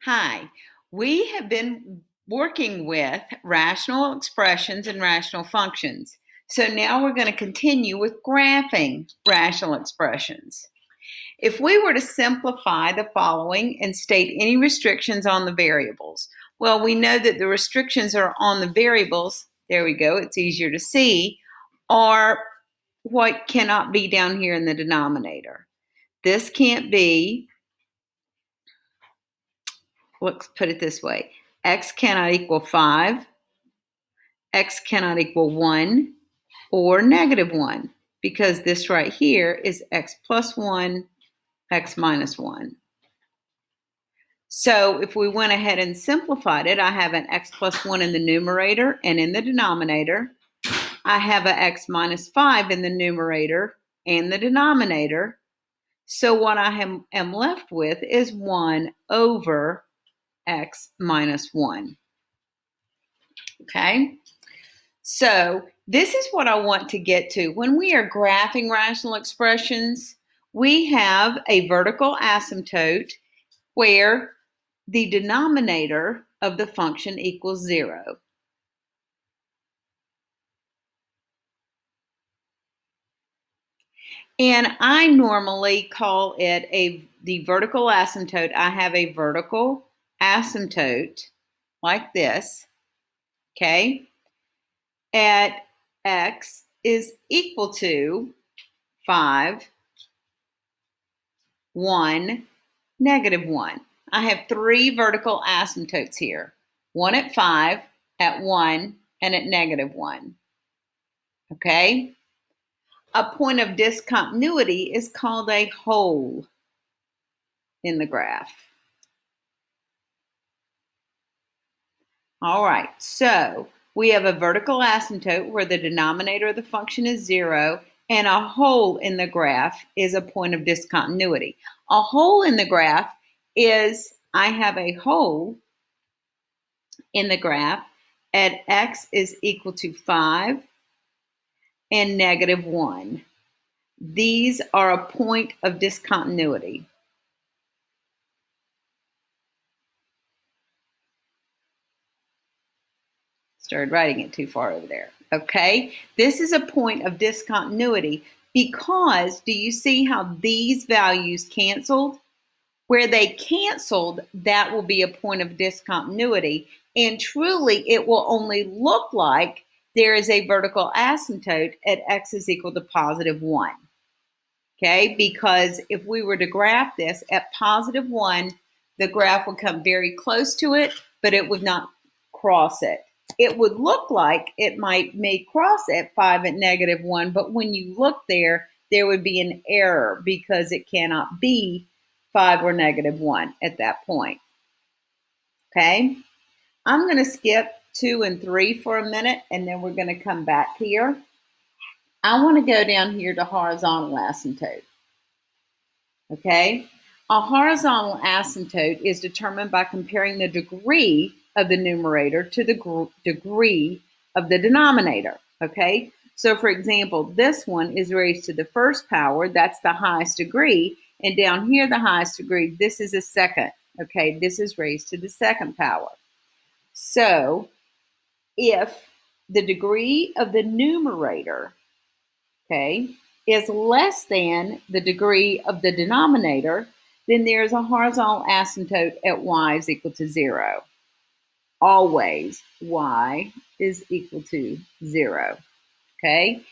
Hi, we have been working with rational expressions and rational functions. So now we're going to continue with graphing rational expressions. If we were to simplify the following and state any restrictions on the variables, well, we know that the restrictions are on the variables. There we go, it's easier to see, are what cannot be down here in the denominator. This can't be. Let's put it this way. X cannot equal 5, X cannot equal 1, or negative 1, because this right here is X plus 1, X minus 1. So if we went ahead and simplified it, I have an X plus 1 in the numerator and in the denominator. I have an X minus 5 in the numerator and the denominator. So what I am left with is 1 over X minus 1. Okay? So this is what I want to get to. When we are graphing rational expressions, we have a vertical asymptote where the denominator of the function equals 0. And I normally call it the vertical asymptote. I have a vertical asymptote like this, okay, at x is equal to 5, 1, negative 1. I have 3 vertical asymptotes here. One at 5, at 1, and at negative 1. Okay? A point of discontinuity is called a hole in the graph. All right, so we have a vertical asymptote where the denominator of the function is 0, and a hole in the graph is a point of discontinuity. A hole in the graph is I have a hole in the graph at x is equal to 5 and negative 1. These are a point of discontinuity. Started writing it too far over there. Okay, this is a point of discontinuity because do you see how these values canceled? Where they canceled, that will be a point of discontinuity. And truly, it will only look like there is a vertical asymptote at x is equal to positive 1. Okay, because if we were to graph this at positive 1, the graph would come very close to it, but it would not cross it. It would look like it may cross at 5 at negative 1, but when you look there, there would be an error because it cannot be 5 or negative 1 at that point. Okay, I'm going to skip 2 and 3 for a minute, and then we're going to come back here. I want to go down here to horizontal asymptote. Okay, a horizontal asymptote is determined by comparing the degree of the numerator to the degree of the denominator. Okay, so for example, this one is raised to the first power, that's the highest degree, and down here, the highest degree, this is a second. Okay, this is raised to the second power. So if the degree of the numerator, okay, is less than the degree of the denominator, then there's a horizontal asymptote at y is equal to 0. Always y is equal to 0. Okay?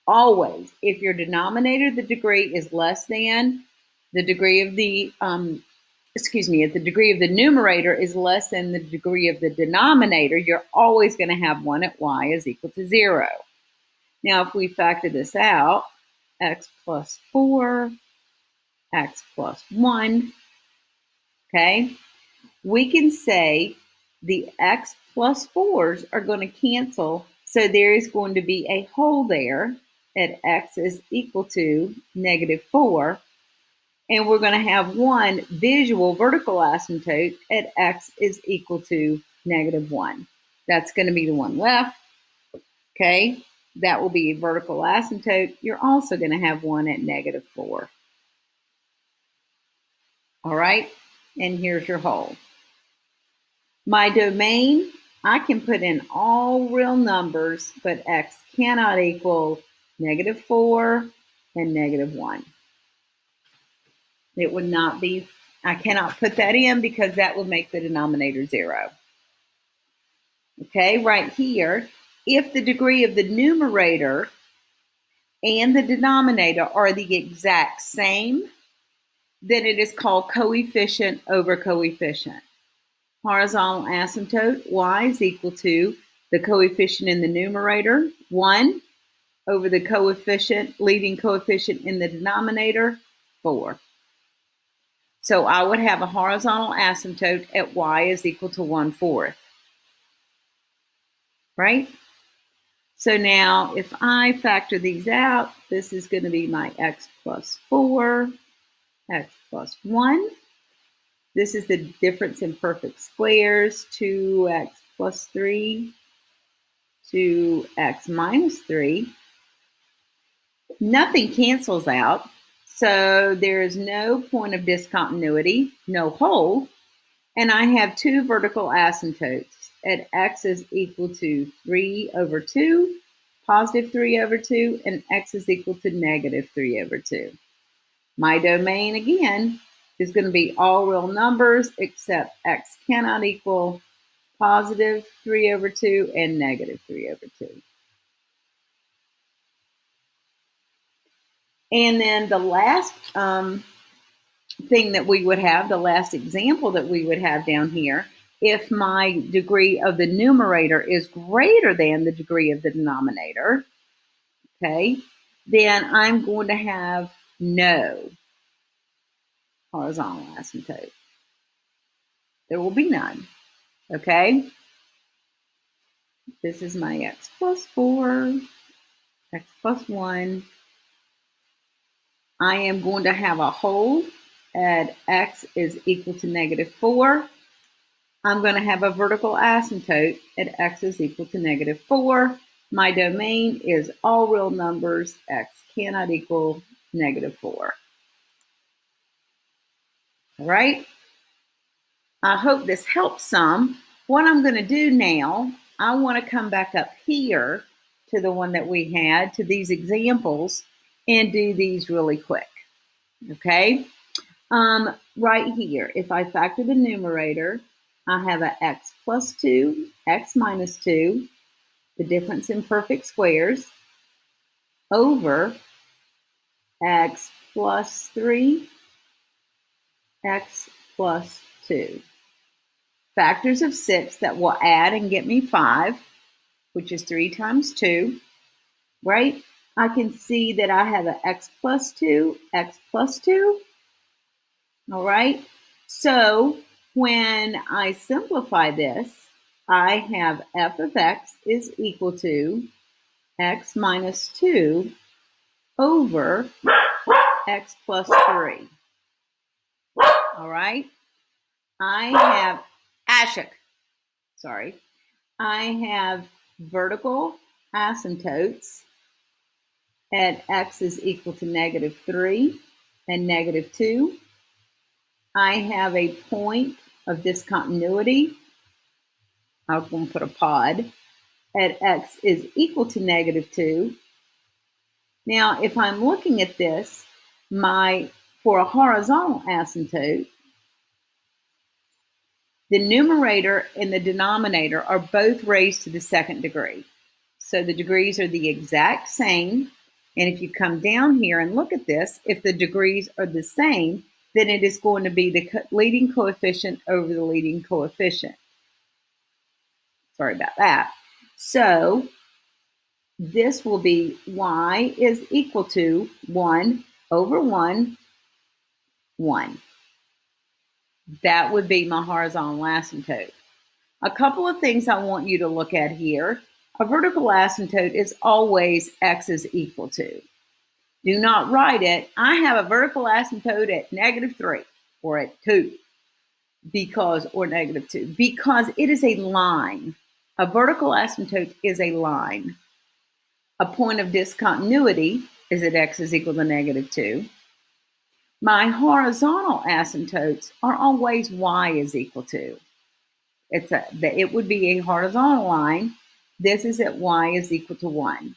Always. If your denominator, the degree is less than the degree of the, if the degree of the numerator is less than the degree of the denominator, you're always going to have one at y is equal to 0. Now, if we factor this out, x plus 4, x plus 1, okay, we can say the x plus 4s are going to cancel, so there is going to be a hole there at x is equal to negative 4, and we're going to have one visual vertical asymptote at x is equal to negative 1. That's going to be the one left, okay? That will be a vertical asymptote. You're also going to have one at negative 4. All right, and here's your hole. My domain, I can put in all real numbers, but x cannot equal -4 and -1. It would not be, I cannot put that in because that would make the denominator 0. Okay, right here, if the degree of the numerator and the denominator are the exact same, then it is called coefficient over coefficient. Horizontal asymptote, y is equal to the coefficient in the numerator, 1, over the coefficient, leading coefficient in the denominator, 4. So I would have a horizontal asymptote at y is equal to 1/4. Right? So now if I factor these out, this is going to be my x plus 4, x plus 1. This is the difference in perfect squares, 2x plus 3, 2x minus 3. Nothing cancels out, so there is no point of discontinuity, no hole, and I have two vertical asymptotes at x is equal to 3/2, positive 3/2, and x is equal to -3/2. My domain, again, is going to be all real numbers except x cannot equal positive 3/2 and -3/2. And then the last thing that we would have, the last example that we would have down here, if my degree of the numerator is greater than the degree of the denominator, okay, then I'm going to have no horizontal asymptote. There will be none, okay? This is my x plus 4, x plus 1. I am going to have a hole at x is equal to -4. I'm going to have a vertical asymptote at x is equal to -4. My domain is all real numbers. X cannot equal -4. All right? I hope this helps some. What I'm going to do now, I want to come back up here to the one that we had, to these examples, and do these really quick. Okay? Right here, if I factor the numerator, I have a x plus 2, x minus 2, the difference in perfect squares, over x plus 3, x plus 2. Factors of 6 that will add and get me 5, which is 3 times 2, right? I can see that I have an x plus 2, x plus 2, all right? So when I simplify this, I have f of x is equal to x minus 2 over x plus 3. All right? I have I have vertical asymptotes at x is equal to -3 and -2. I have a point of discontinuity. I'm going to put a pod at x is equal to -2. Now, if I'm looking at this, for a horizontal asymptote, the numerator and the denominator are both raised to the second degree. So the degrees are the exact same. And if you come down here and look at this, if the degrees are the same, then it is going to be the leading coefficient over the leading coefficient. Sorry about that. So this will be y is equal to 1 over 1, 1. That would be my horizontal asymptote. A couple of things I want you to look at here. A vertical asymptote is always x is equal to. Do not write it, I have a vertical asymptote at -3 or at 2 or -2, because it is a line. A vertical asymptote is a line. A point of discontinuity is that x is equal to -2. My horizontal asymptotes are always y is equal to. it would be a horizontal line. This is at y is equal to 1,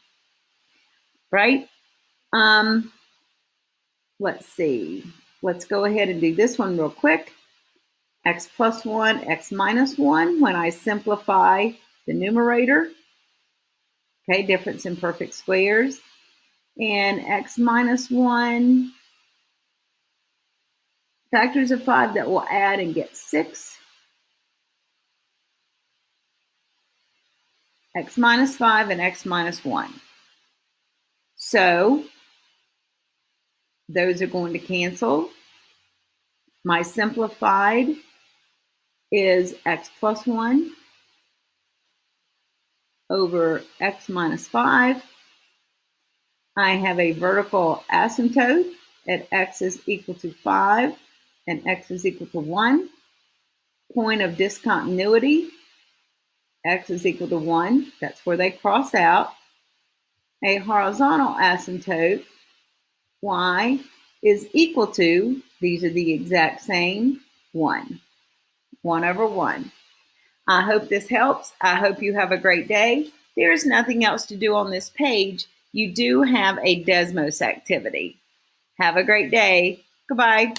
right? Let's see. Let's go ahead and do this one real quick. X plus 1, x minus 1, when I simplify the numerator. Okay, difference in perfect squares. And x minus 1, factors of 5 that will add and get 6. X minus 5 and x minus 1. So those are going to cancel. My simplified is x plus 1 over x minus 5. I have a vertical asymptote at x is equal to 5 and x is equal to 1. Point of discontinuity, x is equal to 1. That's where they cross out. A horizontal asymptote, y is equal to, these are the exact same, 1. 1 over 1. I hope this helps. I hope you have a great day. There's nothing else to do on this page. You do have a Desmos activity. Have a great day. Goodbye.